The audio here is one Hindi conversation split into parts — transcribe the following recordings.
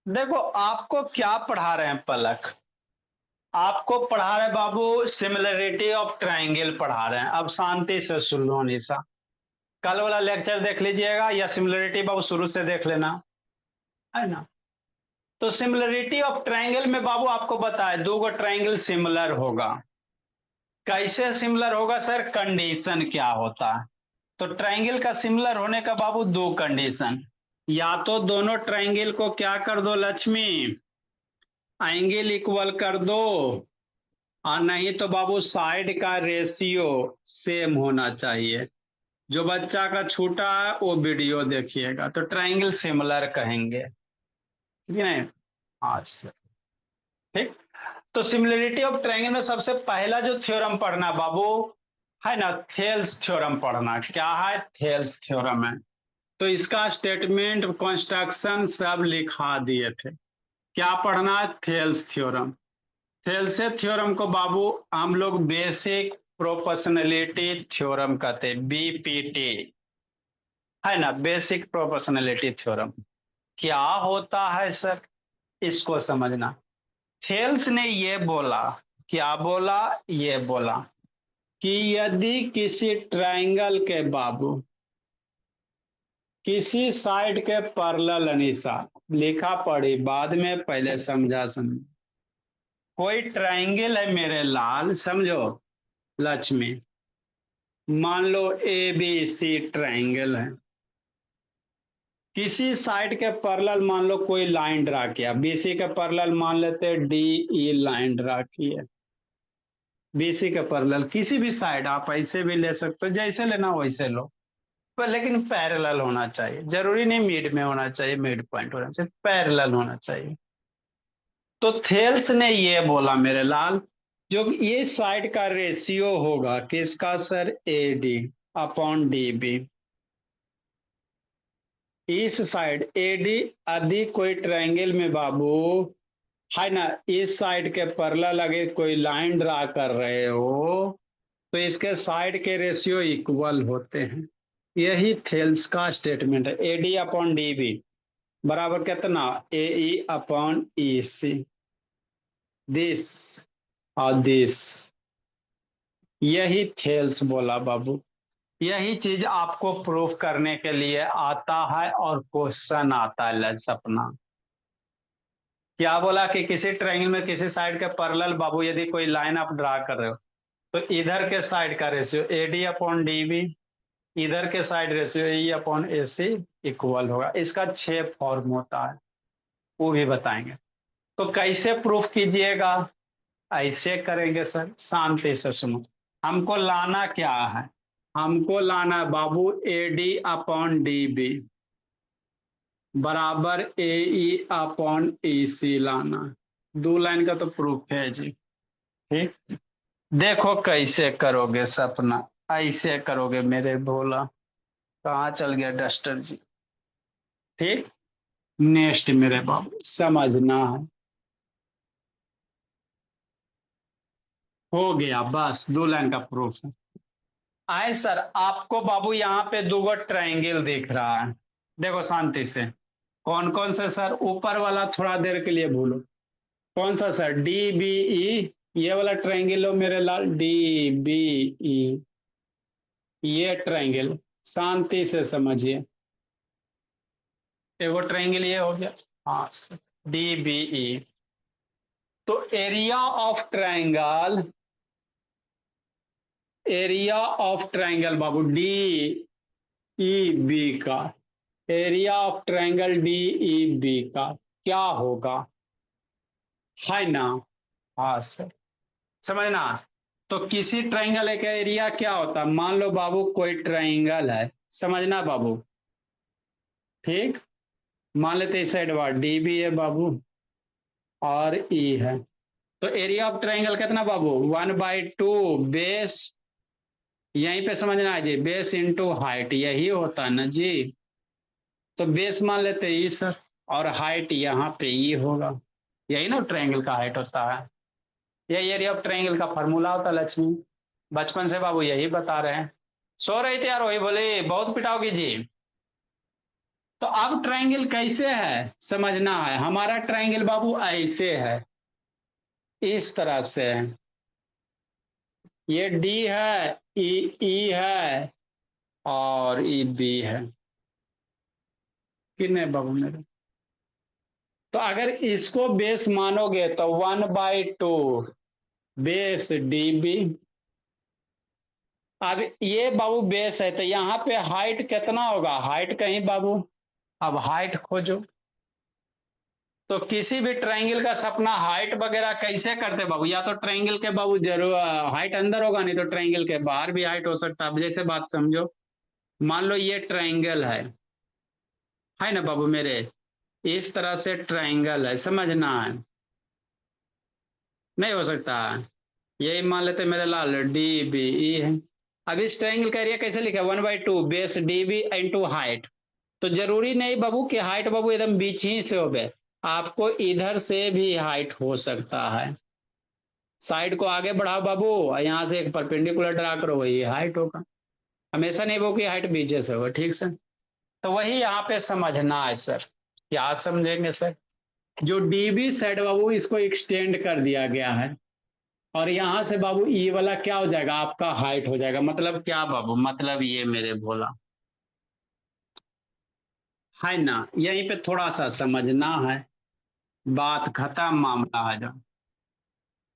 देखो आपको क्या पढ़ा रहे हैं पलक। आपको पढ़ा रहे बाबू सिमिलरिटी ऑफ ट्रायंगल पढ़ा रहे हैं। अब शांति से सुन लो निशा। कल वाला लेक्चर देख लीजिएगा या सिमिलरिटी बाबू शुरू से देख लेना, है ना। तो सिमिलरिटी ऑफ ट्रायंगल में बाबू आपको बताए दो गो ट्रायंगल सिमिलर होगा। कैसे सिमिलर होगा सर, कंडीशन क्या होता है। तो ट्रायंगल का सिमिलर होने का बाबू दो कंडीशन, या तो दोनों ट्रायंगल को क्या कर दो लक्ष्मी, एंगल इक्वल कर दो, और नहीं तो बाबू साइड का रेशियो सेम होना चाहिए। जो बच्चा का छूटा है वो वीडियो देखिएगा, तो ट्रायंगल सिमिलर कहेंगे, ठीक है ना। अच्छा, ठीक। तो सिमिलरिटी ऑफ ट्रायंगल में सबसे पहला जो थ्योरम पढ़ना बाबू है ना, थेल्स थ्योरम पढ़ना। क्या है, थेल्स थ्योरम है। तो इसका स्टेटमेंट कंस्ट्रक्शन सब लिखा दिए थे। क्या पढ़ना है, थेल्स थ्योरम। थेल्स थ्योरम को बाबू हम लोग बेसिक प्रोपोर्शनलिटी थ्योरम कहते हैं, बीपीटी, है ना, बेसिक प्रोपोर्शनलिटी थ्योरम। क्या होता है सर, इसको समझना। थेल्स ने ये बोला, क्या बोला, ये बोला कि यदि किसी ट्रायंगल के बाबू किसी साइड के पैरेलल, अनिशा लिखा पढ़ी बाद में, पहले समझा समझ। कोई ट्रायंगल है मेरे लाल, समझो लक्ष्मी, मान लो ए बी सी ट्रायंगल है। किसी साइड के पैरेलल मान लो कोई लाइन ड्रा किया, बीसी के पैरेलल मान लेते डी ई लाइन ड्रा की है। बीसी के पैरेलल किसी भी साइड आप ऐसे भी ले सकते हो, जैसे लेना वैसे लो, पर लेकिन पैरेलल होना चाहिए। जरूरी नहीं मिड में होना चाहिए, मिड पॉइंट होना चाहिए, पैरेलल होना चाहिए। तो थेल्स ने ये बोला मेरे लाल, जो ये साइड का रेशियो होगा किसका sir, A D upon D B. इस साइड एडी यदि कोई ट्रायंगल में बाबू, है ना, इस साइड के पैरेलल अगर कोई लाइन ड्रा कर रहे हो तो इसके साइड के रेशियो इक्वल होते हैं। यही थेल्स का स्टेटमेंट है। एडी अपॉन डी बी बराबर कितना, A E upon E C, this और दिस। यही थेल्स बोला बाबू। यही चीज आपको प्रूफ करने के लिए आता है और क्वेश्चन आता है सपना। क्या बोला कि किसी ट्रायंगल में किसी साइड के पैरेलल बाबू यदि कोई लाइन आप ड्रा कर रहे हो तो इधर के साइड का ratio A D upon D B, इधर के side ratio E upon A C equal होगा। इसका 6 फॉर्म होता है, वो भी बताएंगे। तो कैसे प्रूफ कीजिएगा, ऐसे करेंगे सर, शांति से सुनो। हमको लाना क्या है, हमको लाना बाबू A D upon D B बराबर ए ई अपॉन ई सी लाना। दो लाइन का तो प्रूफ है जी, ठीक। देखो कैसे करोगे सपना, ऐसे करोगे मेरे भोला। कहाँ चल गया डस्टर जी, ठीक। नेक्स्ट मेरे बाबू समझना है, हो गया बस, दो लाइन का प्रूफ है। आए सर, आपको बाबू यहाँ पे दो गो ट्रायंगल दिख रहा है। देखो शांति से, कौन कौन से सर, ऊपर वाला थोड़ा देर के लिए भूलो। कौन सा सर, डी बी ई, ये वाला ट्रायंगल हो मेरे लाल, डी बी ई, ये ट्रायंगल शांति से समझिए। एगो ट्रायंगल ये हो गया, हाँ सर, डी बी ई। तो area of triangle, area of triangle बाबू डी ई बी का, area of triangle D E B का क्या होगा, है ना। हाँ सर, समझना। तो किसी ट्रायंगल का एरिया क्या होता है, मान लो बाबू कोई ट्रायंगल है, समझना बाबू, ठीक। मान लेते इस साइड बार डी बी है बाबू और ई है। तो एरिया ऑफ ट्रायंगल कितना बाबू, 1/2 बेस, यहीं पे समझना है जी, बेस इंटू हाइट, यही होता है ना जी। तो बेस मान लेते हैं ई सर, और हाइट यहाँ पे ई होगा। यही ना ट्रायंगल का हाइट होता है, यही एरिया ऑफ ट्रायंगल का फॉर्मूला होता है लक्ष्मी। बचपन से बाबू यही बता रहे हैं। सो रही थी यार, वही बोले बहुत पिटाओगी जी। तो अब ट्रायंगल कैसे है समझना है। हमारा ट्रायंगल बाबू ऐसे है, इस तरह से है। ये डी है, ई है और ई बी है। कितने बाबू मेरे। तो अगर इसको बेस मानोगे तो 1/2 बेस डी बी। अब ये बाबू बेस है तो यहाँ पे हाइट कितना होगा, हाइट कहीं बाबू। अब हाइट खोजो। तो किसी भी ट्रायंगल का सपना हाइट वगैरह कैसे करते बाबू, या तो ट्रायंगल के बाबू जरूर हाइट अंदर होगा, नहीं तो ट्रायंगल के बाहर भी हाइट हो सकता है। अब जैसे बात समझो, मान लो ये ट्रायंगल है ना बाबू मेरे, इस तरह से ट्रायंगल है, समझना है। नहीं हो सकता, यही मान लेते मेरे लाल डी बी ई है। अब इस ट्रायंगल का एरिया कैसे लिखा है, 1/2 base D B into height. तो जरूरी नहीं बाबू कि हाइट बाबू एकदम बीच ही से हो गए, आपको इधर से भी हाइट हो सकता है। साइड को आगे बढ़ाओ बाबू, यहां से एक परपेंडिकुलर ड्रा करो, वही हाइट होगा। हमेशा नहीं वो कि हाइट बीचे से होगा, ठीक सर। तो वही यहाँ पे समझना है सर। क्या समझेंगे सर, जो डीबी सेट बाबू इसको एक्सटेंड कर दिया गया है, और यहां से बाबू ई वाला क्या हो जाएगा, आपका हाइट हो जाएगा। मतलब क्या बाबू, मतलब ये मेरे भोला है ना, यहीं पे थोड़ा सा समझना है, बात खत्म, मामला है।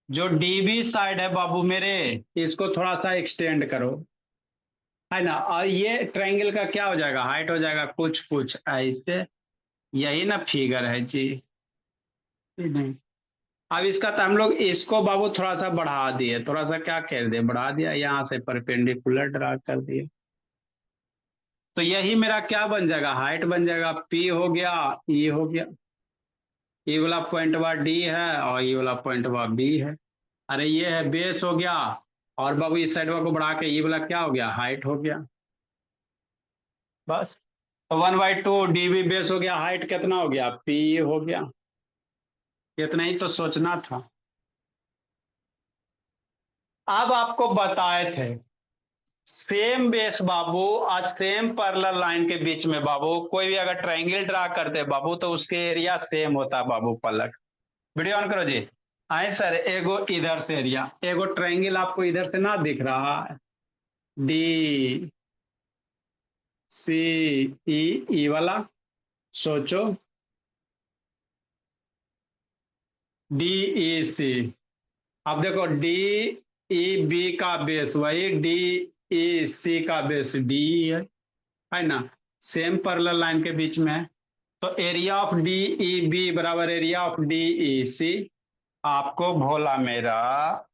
जो डीबी साइड है बाबू मेरे, इसको थोड़ा सा एक्सटेंड करो, है ना, और ये ट्रायंगल का क्या हो जाएगा, हाइट हो जाएगा कुछ कुछ ऐसे। यही ना फिगर है जी, नहीं। अब इसका तो हम लोग इसको बाबू थोड़ा सा बढ़ा दिए, थोड़ा सा क्या कर दिए, बढ़ा दिया, यहाँ से परपेंडिकुलर ड्रा कर दिए। तो यही मेरा क्या बन जाएगा, हाइट बन जाएगा, पी हो गया, ई हो गया। ई वाला पॉइंट वा डी है और ई वाला पॉइंट वा बी है। अरे ये है बेस हो गया, और बाबू इस साइड को बढ़ा के ये वाला क्या हो गया, हाइट हो गया। बस। तो 1/2 डीबी बेस हो गया, हाइट कितना हो गया, पी हो गया। इतना ही तो सोचना था। अब आपको बताए थे सेम बेस बाबू, आज सेम पैरेलल लाइन के बीच में बाबू कोई भी अगर ट्रायंगल ड्रा करते बाबू तो उसके एरिया सेम होता है बाबू पलक। वीडियो ऑन करो जी। आए सर, एगो इधर से एरिया, एगो ट्रायंगल आपको इधर से ना दिख रहा है, डी सी ई, ई वाला सोचो, डी ई सी। अब देखो डी ई बी का बेस वही डी ई सी का बेस डी है ना, सेम पैरेलल लाइन के बीच में है। तो area of D E B बराबर area of D E C. आपको भोला मेरा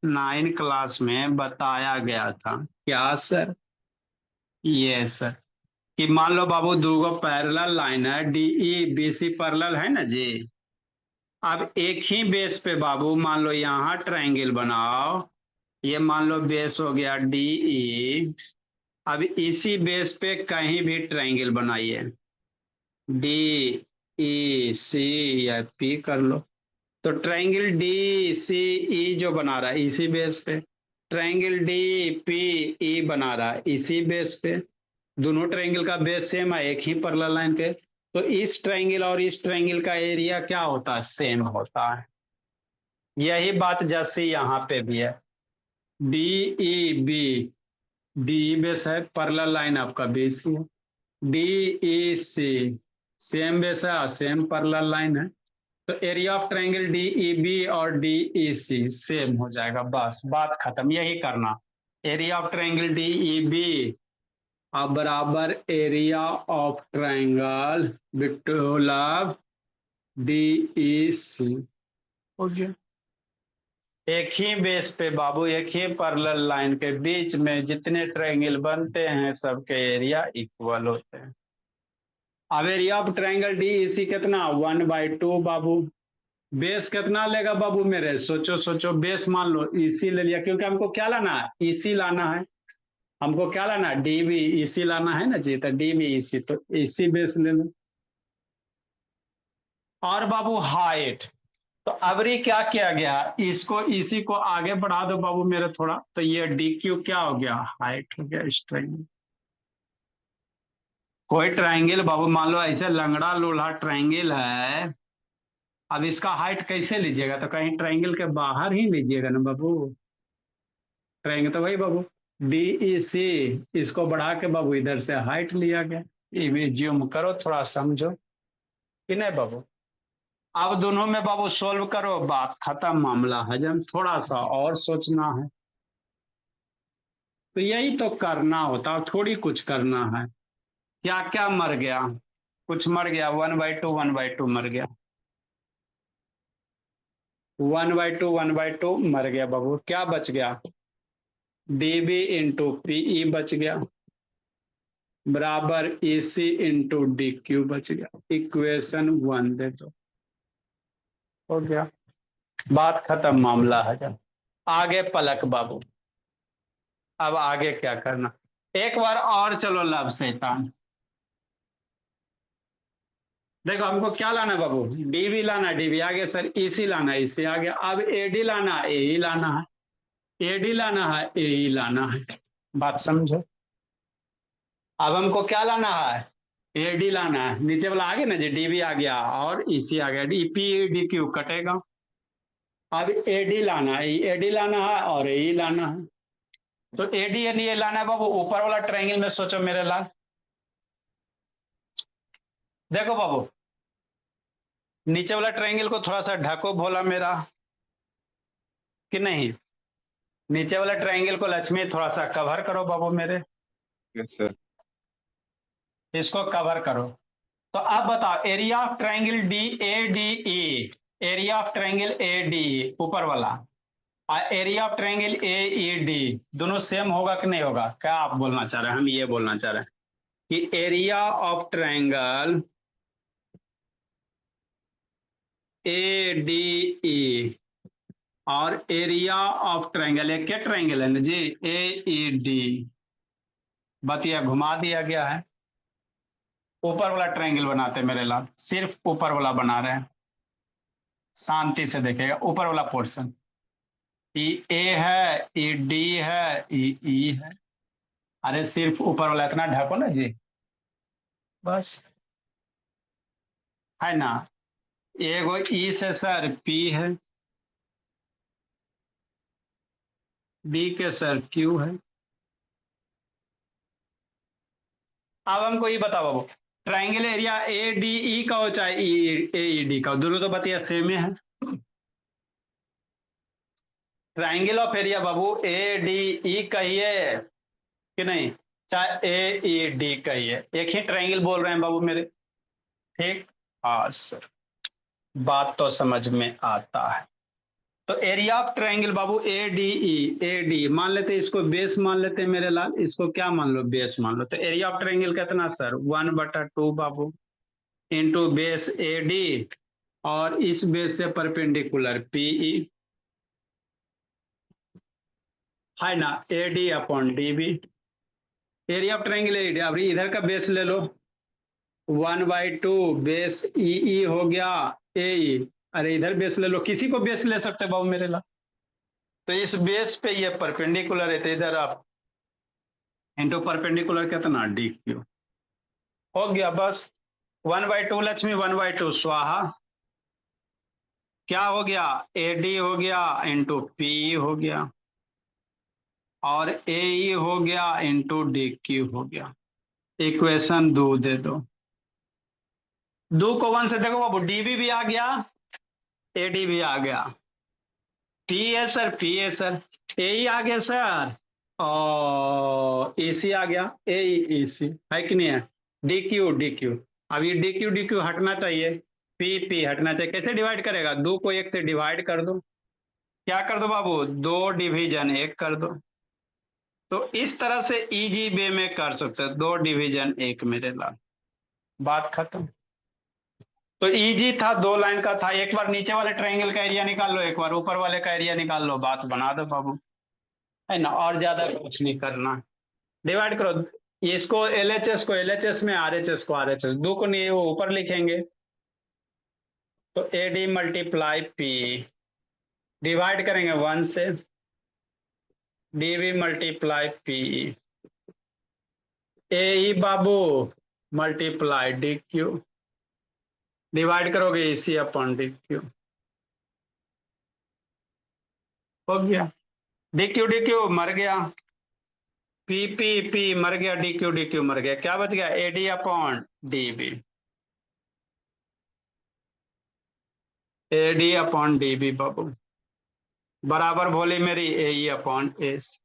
9 क्लास में बताया गया था, क्या सर, ये सर, कि मान लो बाबू दूगो पैरेलल लाइन है, D E B C parallel है ना जी। अब एक ही बेस पे बाबू मान लो यहाँ ट्रायंगल बनाओ, ये मान लो बेस हो गया डी ई। अब इसी बेस पे कहीं भी ट्रायंगल बनाइए, डी ई सी या पी कर लो। तो ट्रायंगल डी सी ई जो बना रहा है इसी बेस पे, ट्रायंगल डी पी ई बना रहा है इसी बेस पे। दोनों ट्रायंगल का बेस सेम है, एक ही पैरेलल लाइन के। तो इस ट्रायंगल और इस ट्रायंगल का एरिया क्या होता है, सेम होता है। यही बात जैसे यहाँ पे भी है, D E B, D base है, पैरेलल लाइन आपका बेस ही है। D E C same base है, सेम पैरेलल लाइन है। तो area of triangle D E B और डी ई सी सेम हो जाएगा, बस बात खत्म, यही करना। Area of triangle D E B अब बराबर एरिया ऑफ ट्रायंगल बिटोला डी ई सी हो गया। एक ही बेस पे बाबू, एक ही पैरेलल लाइन के बीच में जितने ट्रायंगल बनते हैं सबके एरिया इक्वल होते हैं। अब area of triangle D E C कितना, 1/2 बाबू। बेस कितना लेगा बाबू मेरे, सोचो सोचो, बेस मान लो इसी ले लिया, क्योंकि हमको क्या लाना है, इसी लाना है। हमको क्या लाना है, डी बी इसी लाना है ना जी, तो डी बी इसी, तो इसी बेस ले लो। और बाबू हाइट, तो अबरी क्या किया गया, इसको इसी को आगे बढ़ा दो बाबू मेरे थोड़ा, तो ये डी क्यू क्या हो गया, हाइट हो गया, स्ट्रेंथ। कोई ट्राइंगल बाबू मान लो ऐसे लंगड़ा लोढ़ा ट्राइंगल है, अब इसका हाइट कैसे लीजिएगा? तो कहीं ट्राइंगल के बाहर ही लीजिएगा ना बाबू। ट्राइंगल तो वही बाबू, डी ई सी, इसको बढ़ा के बाबू इधर से हाइट लिया गया। ये भी ज्यूम करो, थोड़ा समझो कि नहीं बाबू। अब दोनों में बाबू सोल्व करो, बात खत्म, मामला हजम। थोड़ा सा और सोचना है, तो यही तो करना होता है, थोड़ी कुछ करना है। क्या क्या मर गया? कुछ मर गया, 1/2 1/2 मर गया, 1/2 1/2 मर गया बाबू। क्या बच गया? डीबी इंटू पीई बच गया, बराबर ईसी इंटू डी क्यू बच गया। इक्वेशन 1 दे दो, हो गया, बात खत्म, मामला है। आगे पलक बाबू, अब आगे क्या करना? एक बार और चलो लब शैतान। देखो हमको क्या लाना है बाबू? डीबी लाना, डीबी आगे सर, ईसी लाना, ईसी आगे। अब एडी लाना, एई लाना है, एडी लाना है, एई लाना है। बात समझो। अब हमको क्या लाना है? एडी लाना है, नीचे वाला आ गया ना जी, डीबी आ गया और ईसी आ गया, डीपी डी क्यू कटेगा। अब एडी लाना है, एडी लाना है और एई लाना है। तो एडी यानी ये लाना है बाबू, ऊपर वाला ट्रायंगल में सोचो मेरे लाल। देखो बाबू, नीचे वाला ट्रायंगल को थोड़ा सा ढको भोला मेरा, कि नहीं? नीचे वाला ट्रायंगल को लक्ष्मी थोड़ा सा कवर करो बाबू मेरे, यस सर। इसको कवर करो। तो अब बताओ, area of triangle D A D E, area of triangle A D, ऊपर वाला, और area of triangle A E D, दोनों सेम होगा कि नहीं होगा? क्या आप बोलना चाह रहे हैं? हम ये बोलना चाह रहे हैं कि area of triangle A D ई और एरिया ऑफ ट्रायंगल, एक क्या ट्रायंगल है ना जी, ए ई डी, बतिया घुमा दिया गया है। ऊपर वाला ट्रायंगल बनाते मेरे लाल, सिर्फ ऊपर वाला बना रहे हैं, शांति से देखेगा ऊपर वाला पोर्शन। ई ए है, ई डी है, ई है। अरे सिर्फ ऊपर वाला इतना ढको ना जी, बस, है ना? एगो ई से सर पी है, डी के सर क्यू है। अब हमको ये बताओ बाबू, triangle area A D E का हो चाहे ए ई डी का हो, दोनों तो बतिया सेम है। Triangle of area Babu A D ई कहिए कि नहीं, चाहे ए ई डी कहिए, एक ही ट्राइंगल बोल रहे हैं बाबू मेरे, ठीक? हाँ सर, बात तो समझ में आता है। तो area of triangle Babu A D E, A D मान लेते, इसको बेस मान लेते हैं मेरे लाल, इसको क्या मान लो? बेस मान लो। तो एरिया ऑफ ट्रायंगल कितना सर? 1/2 बाबू, इंटू बेस ए डी, और इस बेस से परपेंडिकुलर पीई, है ना? A D upon D B, area of triangle A D. अब इधर का बेस ले लो, 1/2 बेस ई हो गया ए ई। अरे इधर बेस ले लो, किसी को बेस ले सकते बाबू मेरे लाल। तो इस बेस पे ये परपेंडिकुलर है, तो इधर आप इंटू परपेंडिकुलर कितना? डी क्यू, हो गया बस। 1/2 लक्ष्मी, 1/2 स्वाहा। क्या हो गया? ए डी हो गया इंटू पी हो गया, और ए ई हो गया इंटू डी क्यू हो गया। इक्वेशन 2 दे दो। 2 को 1 से देखो बाबू, डीबी भी आ गया, ए डी भी आ गया, पी है सर, पी है सर, ए ई आ गया सर, और ए सी आ गया, ए सी है कि नहीं है? D Q, D Q. अब ये डी क्यू हटना चाहिए, पी पी हटना चाहिए। कैसे डिवाइड करेगा? 2 को 1 से डिवाइड कर दो। क्या कर दो बाबू? 2 डिवीजन 1 कर दो। तो इस तरह से इजी वे में कर सकते हो, 2 डिवीजन 1 मेरे लाल, बात खत्म। तो इजी था, 2 लाइन का था। एक बार नीचे वाले ट्रायंगल का एरिया निकाल लो, एक बार ऊपर वाले का एरिया निकाल लो, बात बना दो बाबू, है ना? और ज्यादा कुछ नहीं करना, डिवाइड करो। इसको एलएचएस को एलएचएस में, आरएचएस को आरएचएस, 2 को नहीं वो ऊपर लिखेंगे, तो A D multiply P, divide करेंगे 1 से, डीवी मल्टीप्लाई पी, ए ई बाबू मल्टीप्लाई डी क्यू, डिवाइड करोगे इसी अपॉन डी क्यू, हो गया। डी क्यू मर गया, पी पी पी मर गया, डी क्यू मर गया, क्या बच गया, A D upon D B, A D upon D B बाबू, बराबर बोली मेरी ए अपॉन एस।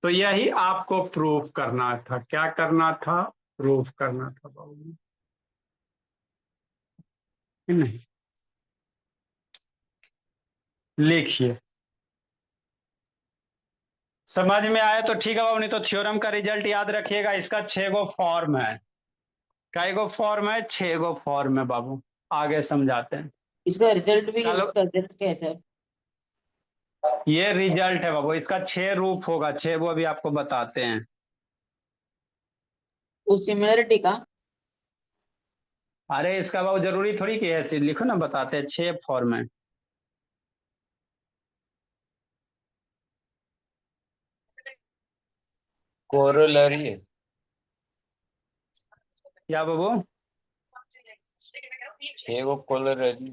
तो यही आपको प्रूफ करना था, क्या करना था, प्रूफ करना था बाबू, नहीं। लिखिए, समझ में आया तो ठीक है बाबू, नहीं तो थ्योरम का रिजल्ट याद रखिएगा, इसका 6 गो फॉर्म है। कई गो फॉर्म है, 6 गो फॉर्म है बाबू, आगे समझाते हैं। इसका रिजल्ट भी, कल इसका रिजल्ट कैसा है? ये रिजल्ट है बाबू, इसका 6 रूप होगा, 6 वो अभी आपको बताते हैं। उस सिमिलरिटी का? अरे इसका बाबू जरूरी थोड़ी कि ऐसे लिखो ना, बताते हैं 6 फॉर्म है। कोरोलरी है। क्या बाबू? 6 गो कोरोलरी।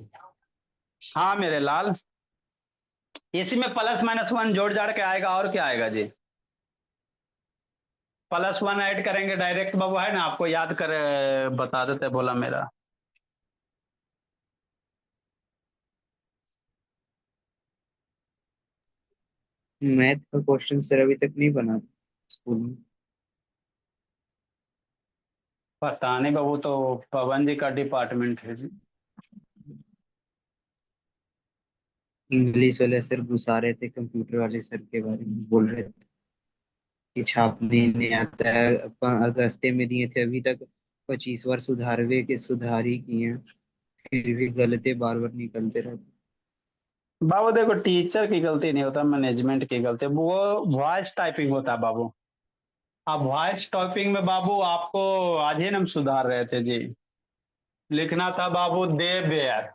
हाँ मेरे लाल, इसी में प्लस माइनस वन जोड़ जाड़ के आएगा, और क्या आएगा जी, प्लस वन ऐड करेंगे डायरेक्ट बाबू, है ना, आपको याद कर बता देते, बोला मेरा। मैथ का क्वेश्चन सर अभी तक नहीं बना स्कूल में। पता नहीं बाबू, तो पवन जी का डिपार्टमेंट है जी। इंग्लिश वाले सर घुसा रहे थे, कंप्यूटर वाले सर के बारे में बोल रहे थे कि छापने नहीं आता है, अगस्ते में दिए थे, अभी तक 25 बार सुधारी किए हैं, फिर भी गलती बार बार निकलते रहते। बाबू देखो, टीचर की गलती नहीं होता, मैनेजमेंट की गलती, वो वॉइस टाइपिंग होता है बाबू। अब वॉइस टाइपिंग में बाबू आपको आज ही ना हम सुधार रहे थे जी, लिखना था बाबू दे बेयर,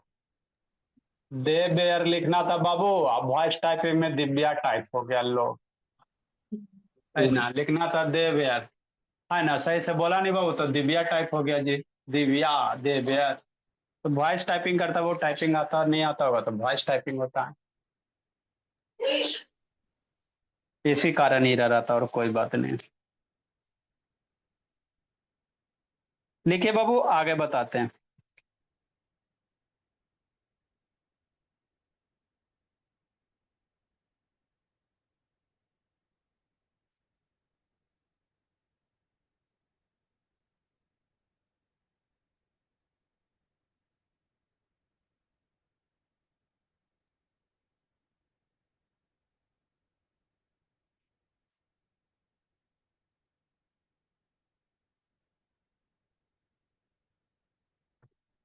दे बेयर लिखना था बाबू, अब वॉइस टाइपिंग में दिव्या टाइप हो गया, लो, है ना, लिखना था दे बेयर, है ना, सही से बोला नहीं बाबू, तो दिव्या टाइप हो गया जी, दिव्या दे बेयर। तो वॉइस टाइपिंग करता, वो टाइपिंग आता नहीं आता होगा तो वॉइस टाइपिंग होता है, इसी कारण ही रह रहा था, और कोई बात नहीं। लिखिए बाबू, आगे बताते हैं।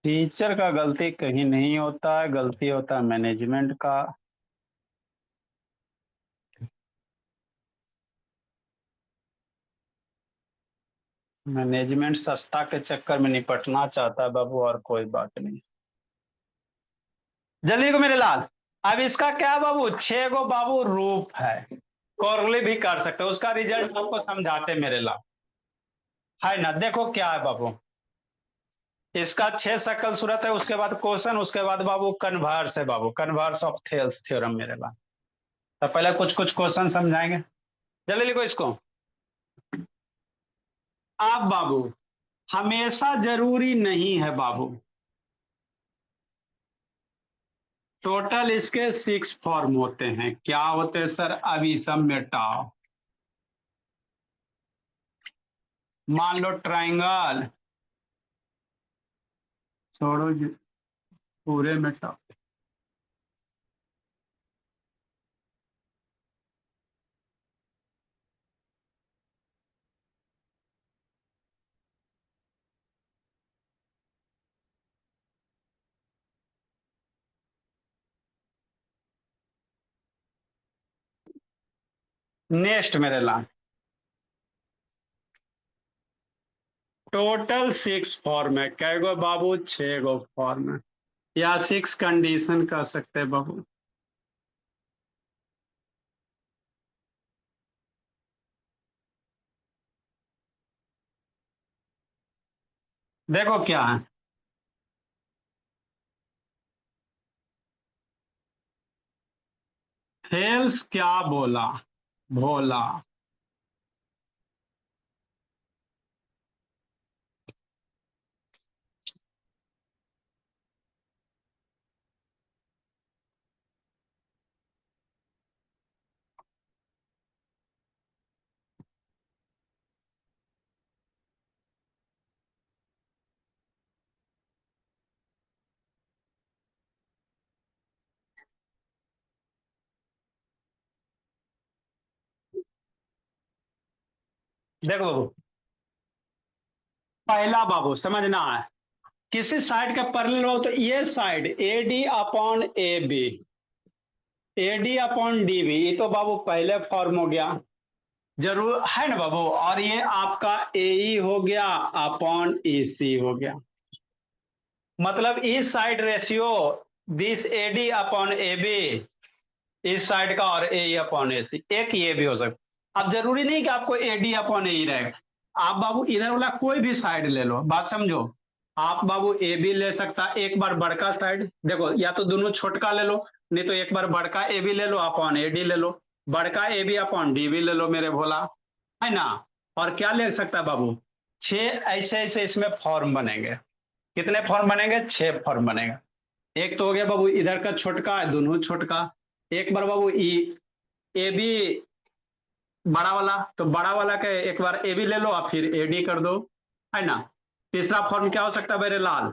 टीचर का गलती कहीं नहीं होता है, गलती होता है मैनेजमेंट का। मैनेजमेंट सस्ता के चक्कर में निपटना चाहता है बाबू, और कोई बात नहीं। जल्दी को मेरे लाल, अब इसका क्या बाबू, 6 गो बाबू रूप है, कोरली भी कर सकते हो, उसका रिजल्ट आपको समझाते मेरे लाल, है ना। देखो क्या है बाबू, इसका 6 शकल सूरत है, उसके बाद क्वेश्चन, उसके बाद बाबू कन्वर्स है बाबू, कन्वर्स ऑफ थेल्स थ्योरम मेरे लाल। तो पहले कुछ कुछ क्वेश्चन समझाएंगे, जल्दी लिखो इसको। आप बाबू, हमेशा जरूरी नहीं है बाबू, टोटल इसके 6 फॉर्म होते हैं, क्या होते हैं सर, अभी सब मेटाओ। मान लो ट्राइंगल, छोड़ो जी, पूरे मेटाओ। नेक्स्ट मेरे लाल, टोटल 6 फॉर्म है, कै गो बाबू, 6 गो फॉर्म है, या 6 कंडीशन कह सकते हैं बाबू। देखो क्या है, हेल्स क्या बोला, भोला। देखो बाबू, पहला बाबू समझना है, किसी साइड का पैरेलल हो तो ये side A D upon A B, A D upon D B, ये तो बाबू पहले फॉर्म हो गया, जरूर है ना बाबू। और ये आपका ए ई हो गया अपॉन ई सी हो गया, मतलब इस side ratio this A D upon A B, इस साइड का, और ए अपॉन ए सी, एक ये भी हो सकता। अब जरूरी नहीं कि आपको ए डी अपॉन ए रहेगा, आप बाबू इधर वाला कोई भी साइड ले लो, बात समझो। आप बाबू ए बी ले सकता, एक बार बड़का साइड देखो, या तो दोनों छोटका ले लो, नहीं तो एक बार बड़का ए बी ले लो अपॉन ए डी ले लो, बड़का A B upon D B ले लो मेरे भोला, है ना। और क्या ले सकता है बाबू, छह ऐसे ऐसे इसमें फॉर्म बनेंगे। कितने फॉर्म बनेंगे, छह फॉर्म बनेगा। एक तो हो गया बाबू इधर का छोटका, दोनों छोटका। एक बार बाबू ई ए बी बड़ा वाला, तो बड़ा वाला के एक बार ए बी ले लो और फिर ए डी कर दो, है ना। तीसरा फॉर्म क्या हो सकता है मेरे लाल,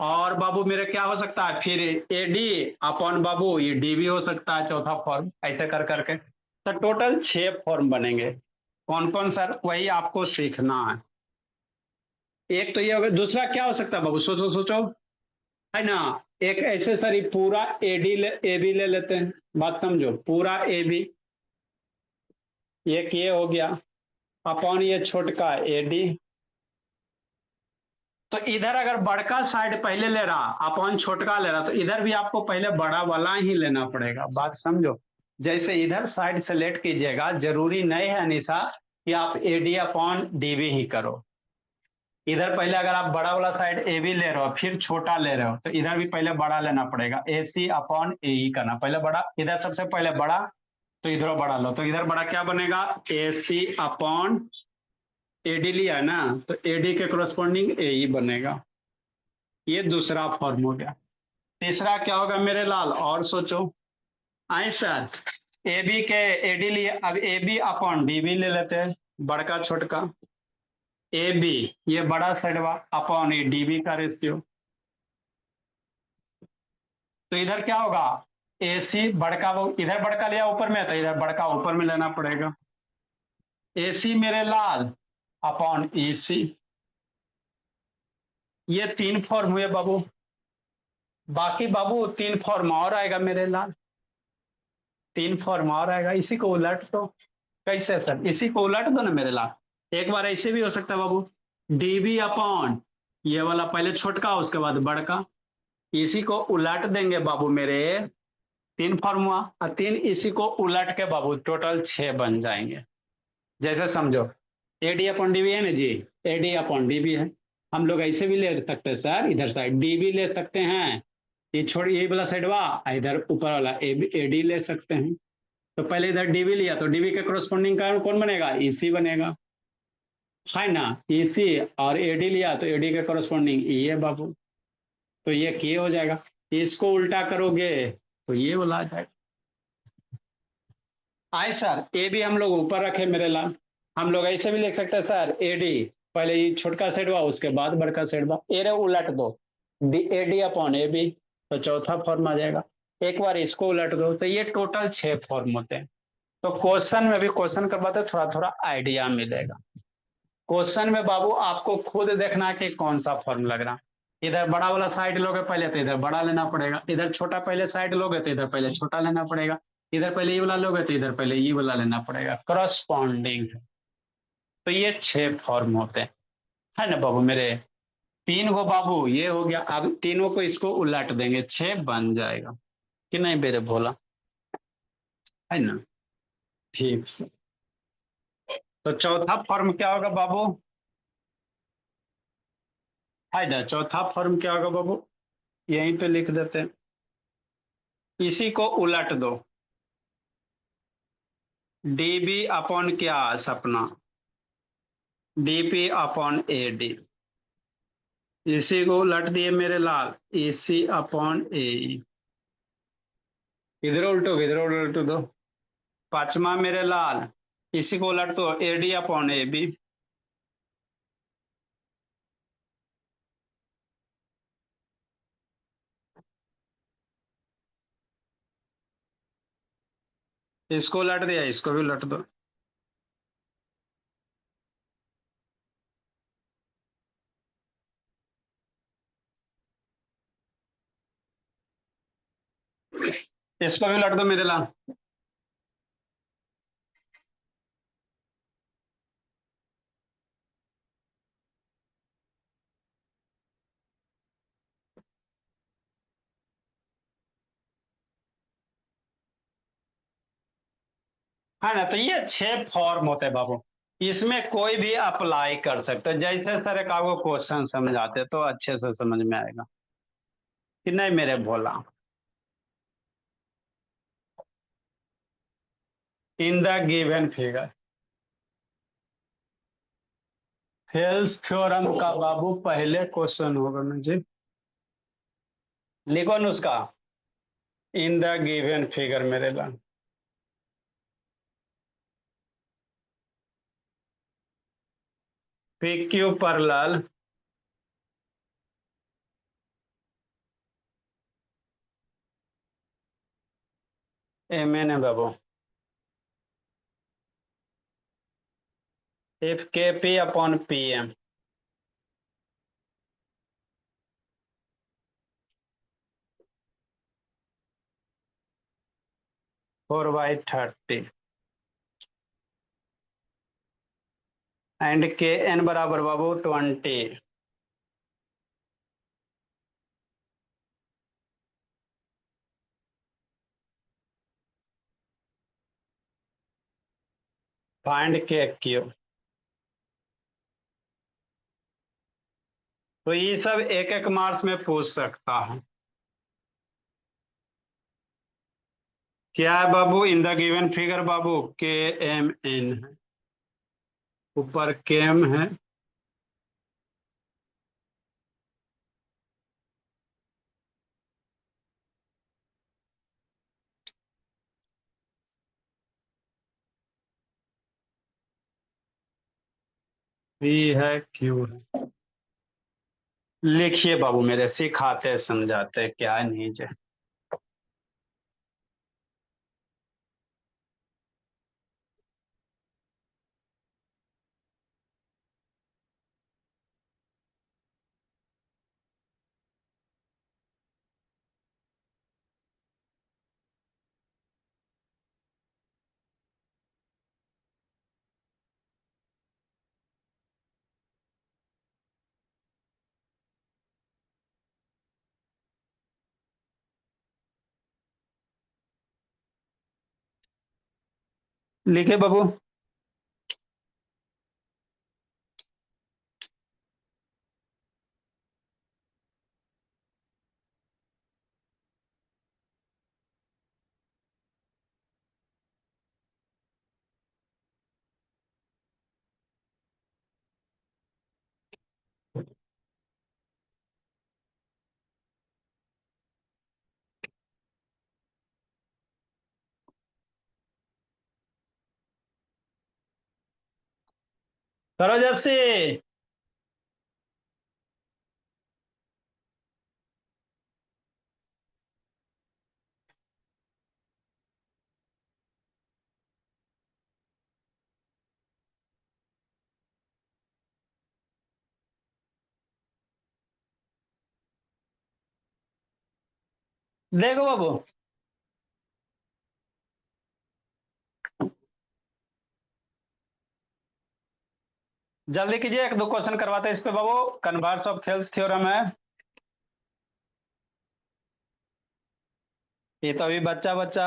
और बाबू मेरे क्या हो सकता है, फिर ए डी अपॉन बाबू ये डी भी हो सकता है, चौथा फॉर्म, ऐसे कर करके तो टोटल छह फॉर्म बनेंगे। कौन कौन सर, वही आपको सीखना है। एक तो ये हो गया, दूसरा क्या हो सकता है बाबू, सोचो सोचो, है ना। एक ऐसे सर ये पूरा ए बी ले लेते हैं, बात समझो, पूरा ए बी, एक ये हो गया अपॉन ये छोटका ए डी। तो इधर अगर बड़का साइड पहले ले रहा अपॉन छोटका ले रहा, तो इधर भी आपको पहले बड़ा वाला ही लेना पड़ेगा, बात समझो। जैसे इधर साइड सेलेक्ट कीजिएगा, जरूरी नहीं है निशा कि आप A D upon D B ही करो। इधर पहले अगर आप बड़ा वाला साइड ए बी ले रहे हो फिर छोटा ले रहे हो, तो इधर भी पहले बड़ा लेना पड़ेगा, ए सी अपॉन ए ई करना, पहले बड़ा, इधर सबसे पहले बड़ा, तो इधर बड़ा लो, तो इधर बड़ा क्या बनेगा, ए सी अपॉन ए डी लिया ना, तो ए डी के कोरस्पॉन्डिंग ए ई बनेगा। ये दूसरा फॉर्म हो गया। तीसरा क्या होगा मेरे लाल, और सोचो। आई सर, ए बी के ए डी लिए, अब A B upon D B ले लेते हैं, बड़का छोटका, ए बी ये बड़ा साइडवा अपॉन ए डी बी का रेशियो। तो इधर क्या होगा, ए सी बड़का, वो इधर बड़का लिया ऊपर में, तो इधर बड़का ऊपर में लेना पड़ेगा, ए सी मेरे लाल अपॉन ई सी। ये तीन फॉर्म हुए बाबू, बाकी बाबू तीन फॉर्म और आएगा मेरे लाल, तीन फॉर्म और आएगा। इसी को उलट दो, कैसे सर, इसी को उलट दो ना मेरे लाल। एक बार ऐसे भी हो सकता है बाबू, डीबी अपॉन ये वाला पहले छोटका उसके बाद बड़का, इसी को उलट देंगे बाबू मेरे, तीन फॉर्म हुआ, और तीन इसी को उलट के बाबू टोटल छह बन जाएंगे। जैसे समझो, A D upon D B है ना जी, A D upon D B है, हम लोग ऐसे भी ले सकते हैं सर, इधर साइड डी बी ले सकते हैं, ये छोड़ ये वाला साइड वा, इधर ऊपर वाला ए डी ले सकते हैं। तो पहले इधर डीबी लिया, तो डीबी के कोरस्पॉन्डिंग का कौन बनेगा, ईसी बनेगा, है ना, ईसी। और एडी लिया तो एडी के कोरस्पॉन्डिंग ई है बाबू, तो ये के हो जाएगा। इसको उल्टा करोगे तो ये वाला आ जाएगा। आए सर, ए भी हम लोग ऊपर रखे मेरे लाल, हम लोग ऐसे भी लिख सकते हैं सर, ए डी पहले ये छोटका सेट हुआ उसके बाद बड़का सेट हुआ, ए रे उलट दो, A D upon A B, तो चौथा फॉर्म आ जाएगा। एक बार इसको उलट दो, तो ये टोटल छह फॉर्म होते हैं। तो क्वेश्चन में भी क्वेश्चन करवाते थोड़ा थोड़ा आइडिया मिलेगा। क्वेश्चन में बाबू आपको खुद देखना है कि कौन सा फॉर्म लग रहा। इधर बड़ा वाला साइड लोगे पहले तो इधर बड़ा लेना पड़ेगा, इधर छोटा पहले साइड लोगे तो इधर पहले छोटा लेना पड़ेगा, इधर पहले ये वाला लोगे तो इधर पहले ये वाला लेना पड़ेगा, करस्पॉन्डिंग। तो ये छह फॉर्म होते हैं, है ना बाबू मेरे। तीन गो बाबू ये हो गया, अब तीनों को इसको उलट देंगे, छह बन जाएगा कि नहीं मेरे भोला, है ना। ठीक से, तो चौथा फॉर्म क्या होगा बाबू, है ना, चौथा फॉर्म क्या होगा बाबू, यहीं पे लिख देते हैं, इसी को उलट दो, डीबी अपॉन क्या सपना, डीपी अपॉन एडी, इसी को उलट दिए मेरे लाल, इसी अपॉन ए, इधर उल्टो दो, पांचवा मेरे लाल, इसी को उलट दो, एडी अपॉन ए बी, इसको उलट दिया, इसको भी उलट दो, इसको भी उलट दो मेरे लाल, है ना। तो ये 6 फॉर्म होते हैं बाबू, इसमें कोई भी अप्लाई कर सकते हैं, जैसे सर एक आपको क्वेश्चन समझाते तो अच्छे से समझ में आएगा कि नहीं मेरे भोला। In the given figure, Thales theorem का बाबू पहले क्वेश्चन होगा ना जी, लिखो नुस्खा, इन द गिवन फिगर मेरे लाल, P Q parallel M N है बाबू, if K P upon P M, 4/30 and K N बराबर बाबू 20, फाइंड के क्यू। तो ये सब एक एक मार्क्स में पूछ सकता है। क्या है बाबू, इन द गिवन फिगर बाबू, के एम एन है, ऊपर केम है, पी है, क्यू है। लिखिए बाबू मेरे, सिखाते समझाते क्या है नहीं जे। लिखे बाबू, करो जैसे। देखो बाबू, जल्दी कीजिए, एक दो क्वेश्चन करवाते हैं इस पे बाबू, कन्वर्स ऑफ थेल्स थ्योरम है, ये तो अभी बच्चा बच्चा।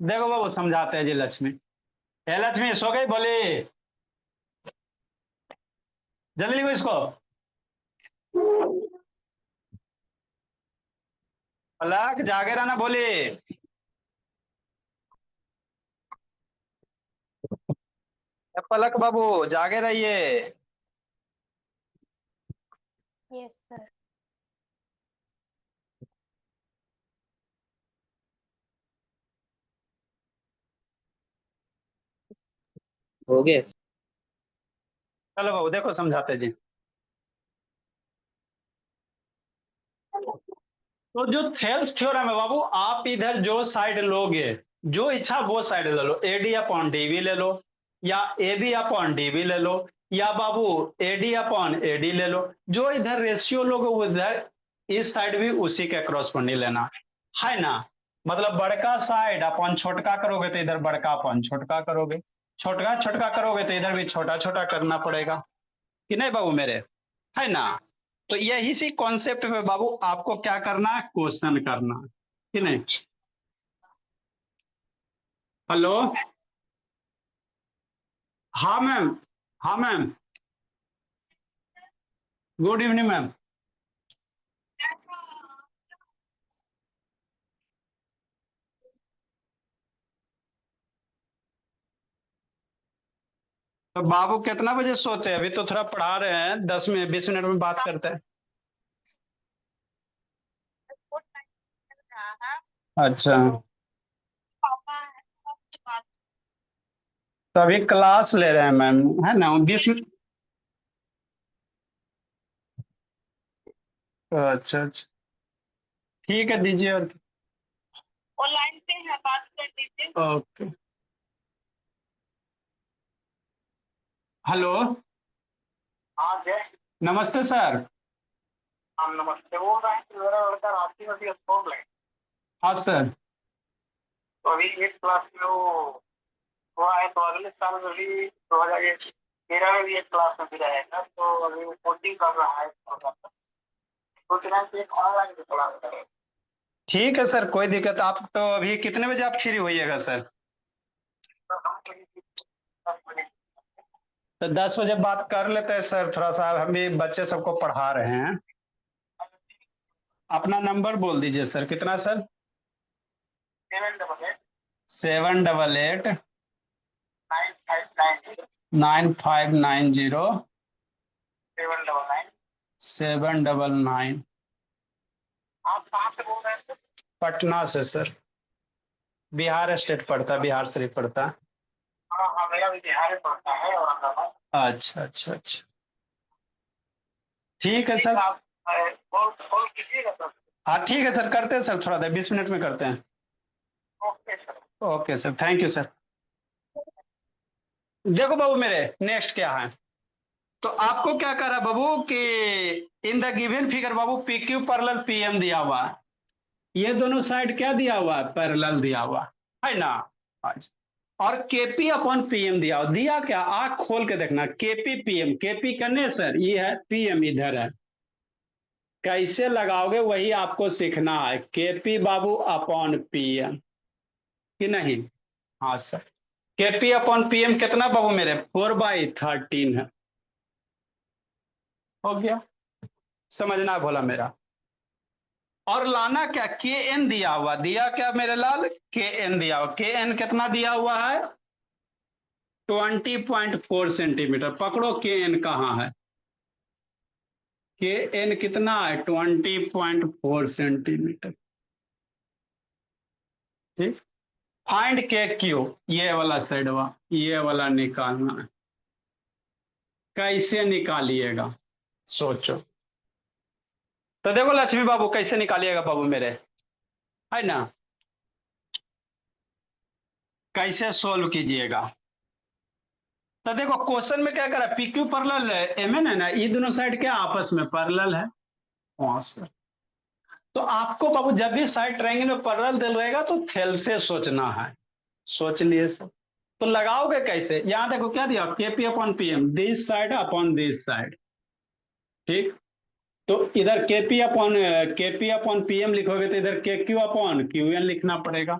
देखो बाबू समझाते हैं जी लक्ष्मी। ए लक्ष्मी सो गई बोली, जल्दी लिखो इसको। पलक जागे रहना बोली। ए पलक बाबू जागे रहिए। Yes sir. हो गया? चलो बाबू देखो समझाते जी। तो जो थेल्स थ्योरम है बाबू, आप इधर जो साइड लोगे, जो इच्छा वो साइड ले लो, एडी अपॉन डीवी ले लो, या ए बी अपॉन डीवी ले लो, या बाबू एडी अपॉन एडी ले लो। जो इधर रेशियो लोगे उधर इस साइड भी उसी के क्रॉसपोंडिंग लेना है ना। मतलब बड़का साइड अपॉन छोटका करोगे तो इधर बड़का अपॉन छोटका करोगे, छोटका छोटका करोगे तो इधर भी छोटा छोटा करना पड़ेगा कि नहीं बाबू मेरे, है ना। तो यही सी कॉन्सेप्ट में बाबू आपको क्या करना है, क्वेश्चन करना है कि नहीं। हेलो, हाँ मैम, हाँ मैम, गुड इवनिंग मैम। तो बाबू कितना बजे सोते हैं? अभी तो थोड़ा पढ़ा रहे हैं, 10 में 20 मिनट में बात करते हैं। अच्छा, तो अभी क्लास ले रहे हैं मैम, है ना, 20 मिनट। अच्छा अच्छा, ठीक है दीजिए। और ऑनलाइन पे है, बात कर दीजिए। ओके। हेलो, हाँ जय। नमस्ते सर। हाँ नमस्ते। वो रहा है कि मेरा लड़का रांची में भी स्कूल है, हाँ सर। तो अभी एक क्लास में वो हुआ है, तो अगले साल में भी 2013 में भी एक क्लास में भी रहेगा, तो अभी वो कोचिंग कर रहा है। सोच रहा है कि एक ऑनलाइन भी क्लास करें। ठीक है सर, कोई दिक्कत। आप तो अभी कितने बजे आप फ्री होइएगा सर? तो हम कहीं 10 बजे। तो 10 बजे बात कर लेते हैं सर, थोड़ा सा हम भी बच्चे सबको पढ़ा रहे हैं। अपना नंबर बोल दीजिए सर, कितना सर? 788 788 9590 9590 799। 799। आप कहाँ से बोल रहे हैं? पटना से सर, बिहार स्टेट पड़ता, बिहार शरीफ पड़ता। हाँ हाँ, मेरा भी बिहार में पड़ता है औरंगाबाद। अच्छा अच्छा अच्छा, ठीक है सर। आप कॉल कॉल कीजिएगा सर। हाँ ठीक है सर, करते हैं सर, थोड़ा देर 20 मिनट में करते हैं। Okay sir. Okay sir, thank you sir. देखो बाबू मेरे, नेक्स्ट क्या है। तो आपको क्या कह रहा है बाबू कि इन the given figure Babu P Q parallel PM दिया हुआ है। ये दोनों साइड क्या दिया हुआ है, पैरेलल दिया हुआ है ना। अच्छा, और केपी अपॉन पीएम दिया हुआ, दिया क्या, आंख खोल के देखना, केपी पीएम, केपी करने सर, ये है पीएम इधर है। कैसे लगाओगे वही आपको सीखना है, केपी बाबू अपॉन पीएम कि नहीं। हाँ सर, केपी अपॉन पीएम कितना बाबू मेरे, 4/13 है। हो गया, समझना भोला मेरा। और लाना क्या, के एन दिया हुआ, दिया क्या मेरे लाल, के एन दिया हुआ, के एन कितना दिया हुआ है, 20.4 सेंटीमीटर। पकड़ो के एन कहाँ है, के एन कितना है, 20.4 सेंटीमीटर। ठीक, फाइंड के क्यू, ये वाला साइडवा, ये वाला निकालना है। कैसे निकालिएगा, सोचो। तो देखो लक्ष्मी बाबू कैसे निकालिएगा बाबू मेरे, है ना, कैसे सोल्व कीजिएगा। तो देखो क्वेश्चन में क्या करा, पी क्यू पैरेलल है, एम एन है ना, ये दोनों साइड क्या आपस में पैरेलल है। हाँ सर। तो आपको बाबू जब भी साइड ट्रायंगल में पैरेलल दिल रहेगा तो थेल से सोचना है। सोच लिए सर। तो लगाओगे कैसे, यहां देखो क्या दिया, KP upon PM, this side upon this side. ठीक, तो इधर केपी अपॉन पीएम लिखोगे तो इधर के क्यू अपॉन क्यू एन लिखना पड़ेगा।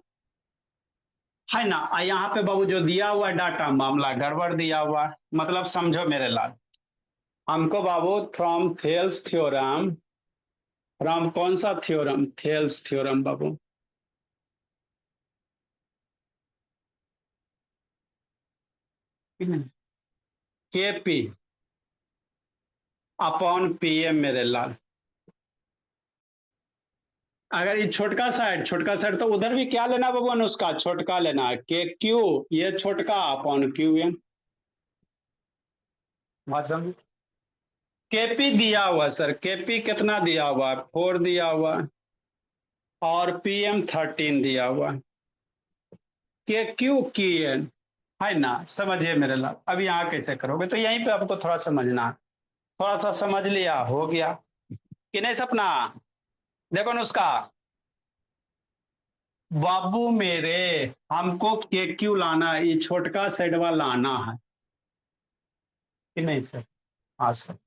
है ना। यहाँ पे बाबू जो दिया हुआ डाटा मामला गड़बड़ दिया हुआ है। मतलब समझो मेरे लाल, हमको बाबू फ्रॉम कौन सा थ्योरम, थेल्स थ्योरम बाबू, केपी अपॉन पीएम मेरे लाल। अगर ये छोटका साइड तो उधर भी क्या लेना बाबू, उसका छोटका लेना है, के क्यू, ये छोटका अपॉन क्यू एन। बात समझ। केपी दिया हुआ सर, केपी कितना दिया हुआ है, 4 दिया हुआ है, और पीएम 13 दिया हुआ है, के क्यू की एन, है ना। समझिए मेरे लाल, अब यहाँ कैसे करोगे, तो यहीं पे आपको थोड़ा समझना है। थोड़ा सा समझ लिया, हो गया कि नहीं सपना। देखो नुस्खा बाबू मेरे, हमको के क्यू लाना है, ये छोटका सेडवा लाना है कि नहीं सर। हाँ सर।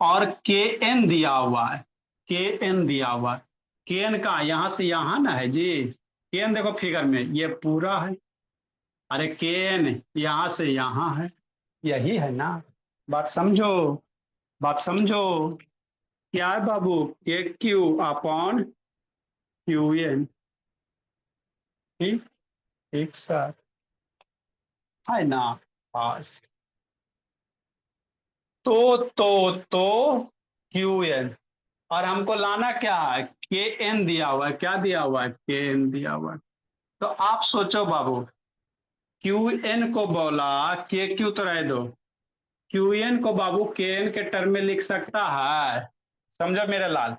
और के एन दिया हुआ है, के एन दिया हुआ है, के एन का यहां से यहां ना है जी। के एन देखो फिगर में ये पूरा है, अरे के एन यहां से यहां है, यही है ना। बात समझो, बात समझो। क्या है बाबू, के क्यू अपॉन क्यू एन। ठीक, ठीक सर, है ना। पास तो क्यू एन, और हमको लाना क्या है, के एन दिया हुआ है, क्या दिया हुआ है, के एन दिया हुआ है। तो आप सोचो बाबू, क्यू एन को बोला, के क्यू तो रह दो, क्यू एन को बाबू के एन के टर्म में लिख सकता है। समझो मेरे लाल,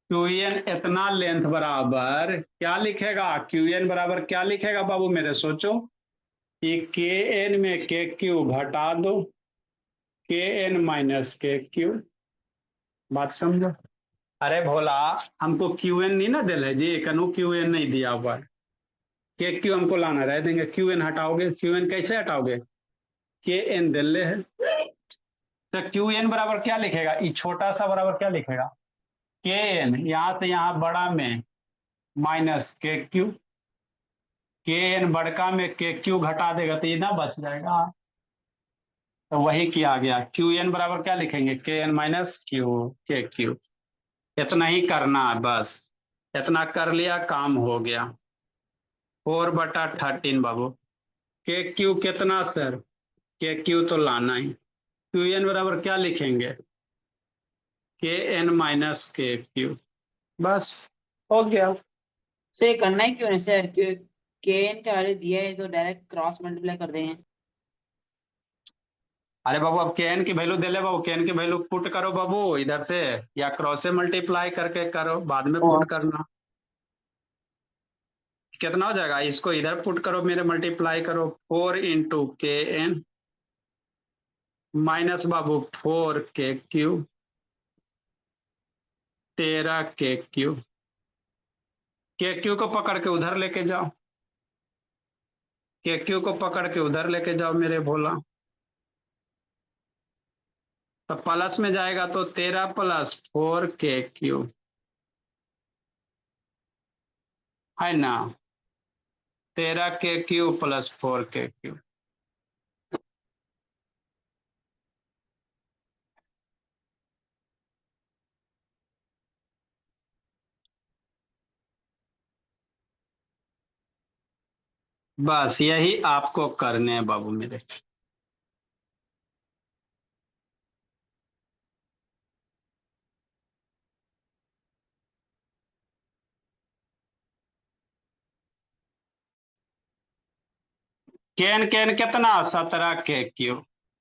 क्यू एन इतना लेंथ बराबर क्या लिखेगा, क्यू एन बराबर क्या लिखेगा बाबू मेरे, सोचो कि के एन में के क्यू घटा दो, के एन माइनस के क्यू। बात समझो। अरे भोला, हमको क्यू एन नहीं ना दिल है जी, कनु क्यू एन नहीं दिया हुआ है, के क्यू हमको लाना, रह देंगे, क्यू एन हटाओगे, क्यू एन कैसे हटाओगे, के एन दिल्ले है। तो क्यू एन बराबर क्या लिखेगा, ये छोटा सा बराबर क्या लिखेगा, के एन यहां से यहां बड़ा में माइनस के क्यू, के एन बड़का में के क्यू घटा देगा तो ये ना बच जाएगा। तो वही किया गया, क्यू एन बराबर क्या लिखेंगे, के एन माइनस क्यू, के क्यू। इतना ही करना है बस, इतना कर लिया काम हो गया। 4/13 बाबू, के क्यू कितना सर, के क्यू तो लाना ही, क्यू एन बराबर क्या लिखेंगे, के एन माइनस के क्यू। बस हो गया। सर ये करना ही क्यों है सर, क्यों के एन का वैल्यू दिया है तो डायरेक्ट क्रॉस मल्टीप्लाई कर देंगे। अरे बाबू, अब के एन की वैल्यू दे ले बाबू, के एन की वैल्यू पुट करो बाबू इधर से, या क्रॉस से मल्टीप्लाई करके करो, बाद में पुट करना। कितना हो जाएगा, इसको इधर पुट करो मेरे, मल्टीप्लाई करो, 4 × के एन माइनस बाबू 4 के क्यू, 13 के क्यू। के क्यू को पकड़ के उधर लेके जाओ, के क्यू को पकड़ के उधर लेके जाओ मेरे भोला। तो प्लस में जाएगा तो 13 + 4 के क्यू, है ना। 13 के क्यू + 4 के क्यू। बस यही आपको करने हैं बाबू मेरे। केन केन कितना, 17 के क्यू।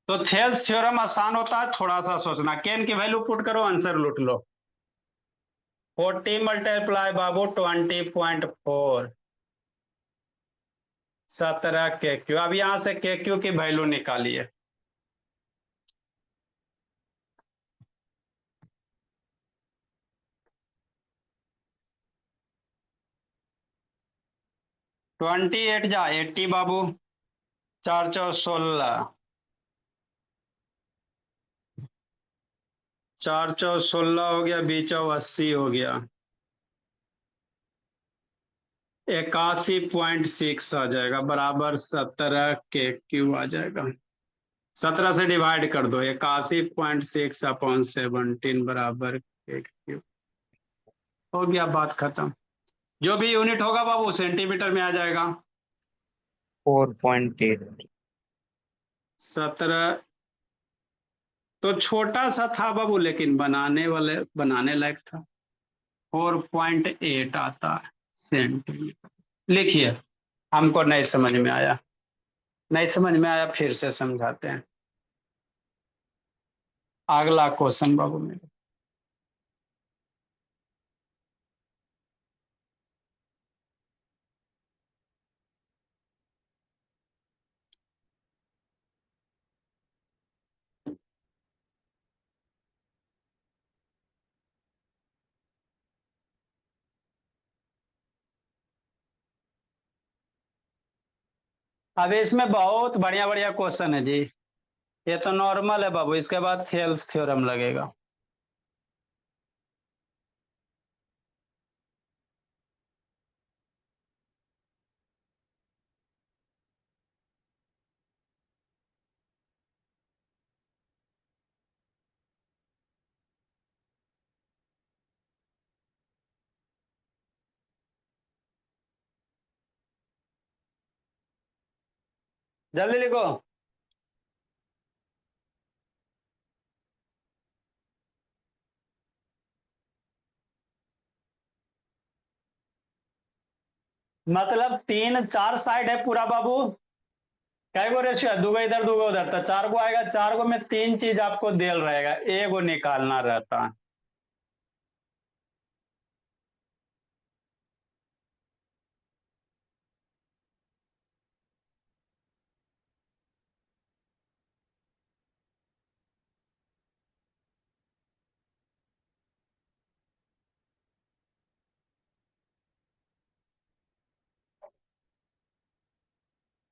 तो थेल्स थ्योरम आसान होता है, थोड़ा सा सोचना, केन की वैल्यू पुट करो, आंसर लूट लो। 40 × बाबू 20.4, 17 के क्यू। अब यहां से के क्यू की वैल्यू निकालिए। ट्वेंटी एट जा 80 बाबू, 4×4 = 16, 4×4 = 16 हो गया, 20×80 हो गया, 81.6 आ जाएगा, बराबर 17 के क्यू आ जाएगा। 17 से डिवाइड कर दो, 81.6 अपॉन 17 बराबर के क्यू। हो गया, बात खत्म। जो भी यूनिट होगा बाबू सेंटीमीटर में आ जाएगा। 4.8। 17 तो छोटा सा था बाबू, लेकिन बनाने लायक था। 4.8 आता है सेंटीमीटर। लिखिए, हमको नहीं समझ में आया, नहीं समझ में आया, फिर से समझाते हैं। अगला क्वेश्चन बाबू मेरे। अब इसमें बहुत बढ़िया बढ़िया क्वेश्चन है जी। ये तो नॉर्मल है बाबू, इसके बाद थेल्स थ्योरम लगेगा। जल्दी लिखो। मतलब 3 4 साइड है पूरा बाबू। कै गो रेशियो है? दूगो इधर दूगो उधर, तो 4 गो आएगा। 4 गो में 3 चीज आपको देल रहेगा, एगो निकालना रहता है।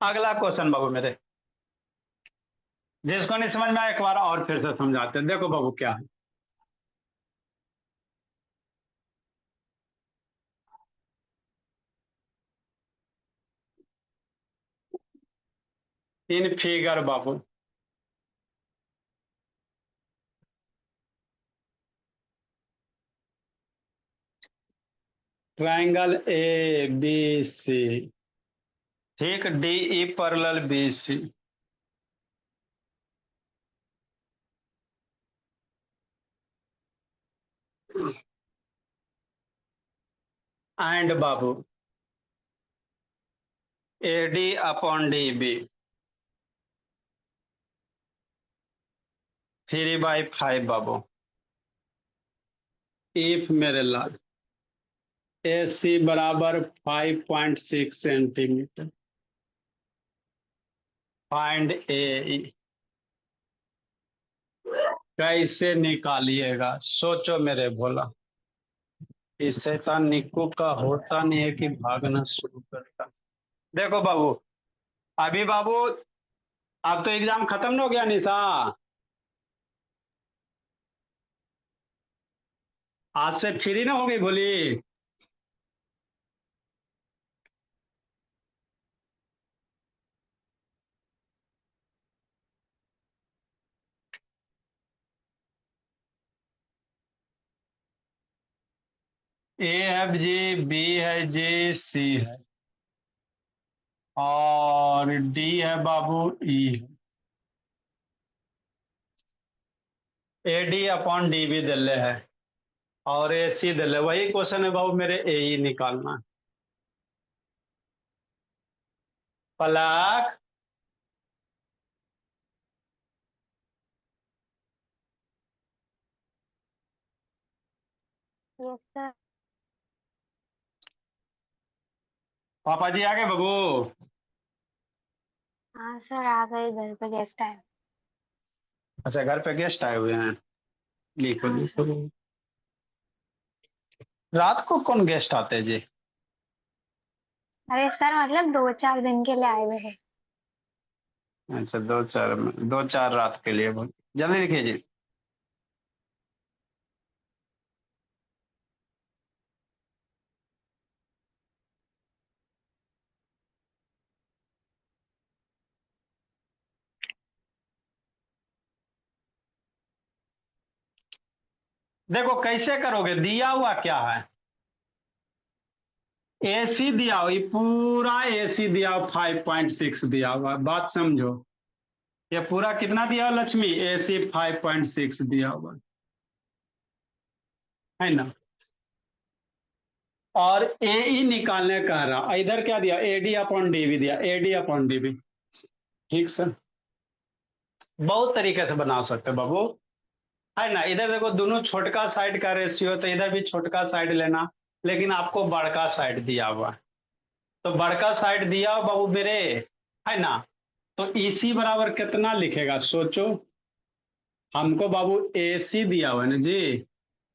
अगला क्वेश्चन बाबू मेरे, जिसको नहीं समझ में आया एक बार और फिर से समझाते हैं। देखो बाबू क्या है। इन फिगर बाबू, ट्रायंगल ए बी सी, ठीक, D E parallel B C, and बाबू A D upon D B 3/5 बाबू। इफ मेरे लाल ए सी बराबर 5.6 सेंटीमीटर, फाइंड ए। कैसे निकालिएगा, सोचो मेरे भोला। इस शैतान निक्कू का होता नहीं है कि भागना शुरू करता। देखो बाबू, अभी बाबू अब तो एग्जाम खत्म न हो गया निशा। आज से फ्री ना हो गई भोली। ए है जी, बी है जी, सी है, और डी है बाबू, ई है। ए डी अपॉन डी भी दिले है, और ए सी दिले। वही क्वेश्चन है बाबू मेरे, ए ई निकालना है। पलक, यस सर। पापा जी आ गए बाबू? हाँ सर, आ गए, घर पे गेस्ट आए। अच्छा, घर पे गेस्ट आए हुए हैं। लिखो हाँ लिखो। सर। रात को कौन गेस्ट आते हैं जी? अरे सर, मतलब 2 4 दिन के लिए आए हुए हैं। अच्छा, 2 4 रात के लिए बोल। जल्दी लिखिए जी। देखो कैसे करोगे, दिया हुआ क्या है, एसी दिया हो, ये पूरा एसी दिया हो 5.6 दिया हुआ, बात समझो, ये पूरा कितना दिया हो लक्ष्मी, एसी 5.6 दिया हुआ है ना। और ए निकालने कह रहा, इधर क्या दिया, एडी अपॉन डीवी दिया, एडी अपॉन डीवी। ठीक सर, बहुत तरीके से बना सकते हो बाबू, है ना। इधर देखो दोनों छोटका साइड का रेशियो, तो इधर भी छोटका साइड लेना, लेकिन आपको बड़का साइड दिया हुआ, तो बड़का साइड दिया हो बाबू मेरे, है ना। तो इसी बराबर कितना लिखेगा सोचो, हमको बाबू एसी दिया हुआ है ना जी,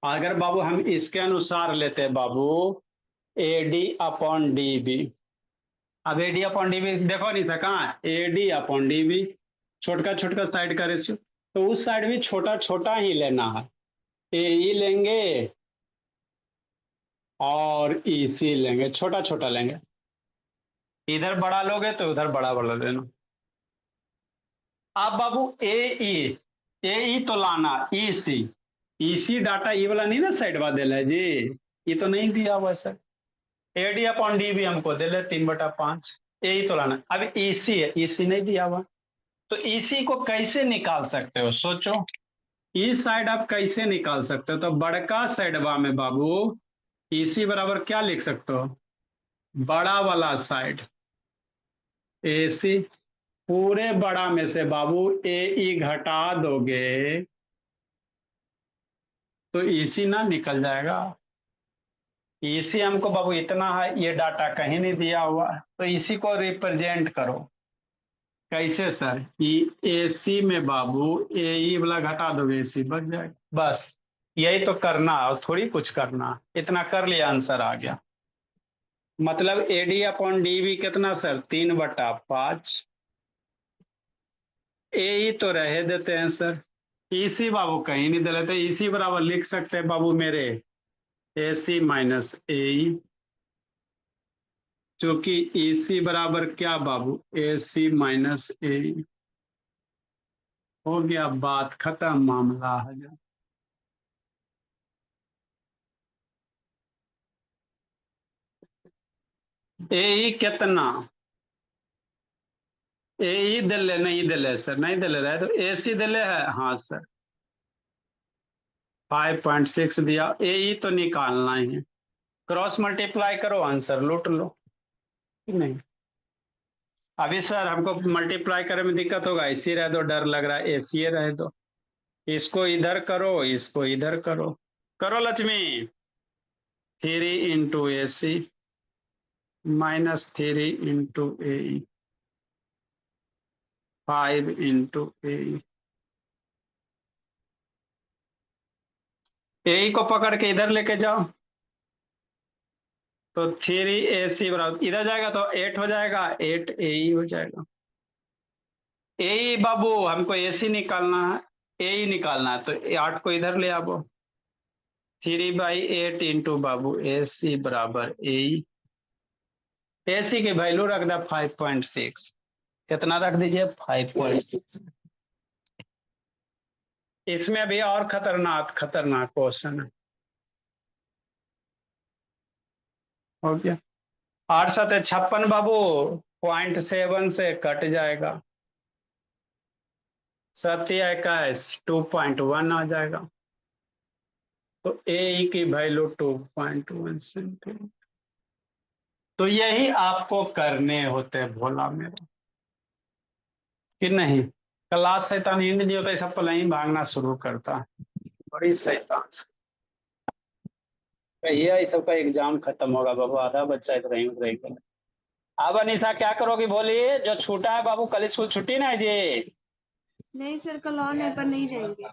अगर बाबू हम इसके अनुसार लेते हैं बाबू एडी अपॉन डीबी, अब एडी अपॉन डीबी देखो नहीं सका, एडी अपॉन डीबी छोटका छोटका साइड का रेशियो, तो उस साइड भी छोटा छोटा ही लेना है, ए लेंगे और ईसी लेंगे, छोटा छोटा लेंगे, इधर बड़ा लोगे तो उधर बड़ा बड़ा लेना। अब बाबू ए तो लाना, ईसी, ईसी डाटा ये वाला नहीं ना साइड वाला दिला है जी, ये तो नहीं दिया हुआ सर, एडी अपॉन डी भी हमको दे ले 3/5, यही तो लाना। अब ईसी है, ईसी नहीं दिया हुआ, तो ईसी को कैसे निकाल सकते हो सोचो, ई साइड आप कैसे निकाल सकते हो, तो बड़का साइडवा में बाबू ईसी बराबर क्या लिख सकते हो, बड़ा वाला साइड एसी, पूरे बड़ा में से बाबू ए घटा दोगे तो ईसी ना निकल जाएगा, इसी हमको बाबू इतना है, ये डाटा कहीं नहीं दिया हुआ, तो इसी को रिप्रेजेंट करो, कैसे सर, एसी में बाबू ए वाला घटा दोगे, एसी बच जाएगा, बस यही तो करना, और थोड़ी कुछ करना, इतना कर लिया आंसर आ गया। मतलब एडी अपॉन डीवी कितना सर, 3/5, ए तो रहे देते हैं सर, इसी बाबू कहीं नहीं दे लेते, इसी बराबर लिख सकते हैं बाबू मेरे एसी माइनस ए, क्योंकि ईसी बराबर क्या बाबू, एसी माइनस ए, हो गया बात खत्म, मामला है। ए कितना, ए दिले नहीं दिले सर, नहीं दिले रहे तो एसी दिले है, हाँ सर 5.6 दिया, ए तो निकालना ही है, क्रॉस मल्टीप्लाई करो आंसर लूट लो, नहीं अभी सर हमको मल्टीप्लाई करने में दिक्कत होगा, इसी रह दो, डर लग रहा है एसी रह दो, इसको इधर करो, इसको इधर करो, करो Lakshmi, 3 × AC minus 3 × AE, 5 × AE, AE को पकड़ के इधर लेके जाओ, तो 3AC बराबर इधर जाएगा तो 8 हो जाएगा, 8 AE हो जाएगा, AE बाबू हमको AC निकालना है, AE निकालना है, तो 8 को इधर ले आओ, 3/8 × बाबू AC बराबर AE, AC की वैल्यू रख दे 5.6, कितना रख दीजिए 5.6, इसमें भी और खतरनाक खतरनाक क्वेश्चन है, हो गया 8 7 56 बाबू 0.7 से कट जाएगा, 7 21 2.1 आ जाएगा, तो ए की वैल्यू 2.1 सेंटीमीटर, तो यही आपको करने होते भोला मेरा, कि नहीं, क्लास शैतान नींद नहीं होता, सब पहले भागना शुरू करता है, बड़ी शैतान से कहिए सबका एग्जाम खत्म होगा बाबू, आधा बच्चा इधर ही उधर ही। अब अनिशा क्या करोगी बोलिए, जो छूटा है बाबू, कल स्कूल छुट्टी ना है जी, नहीं सर, कल ऑन है पर नहीं जाएंगे।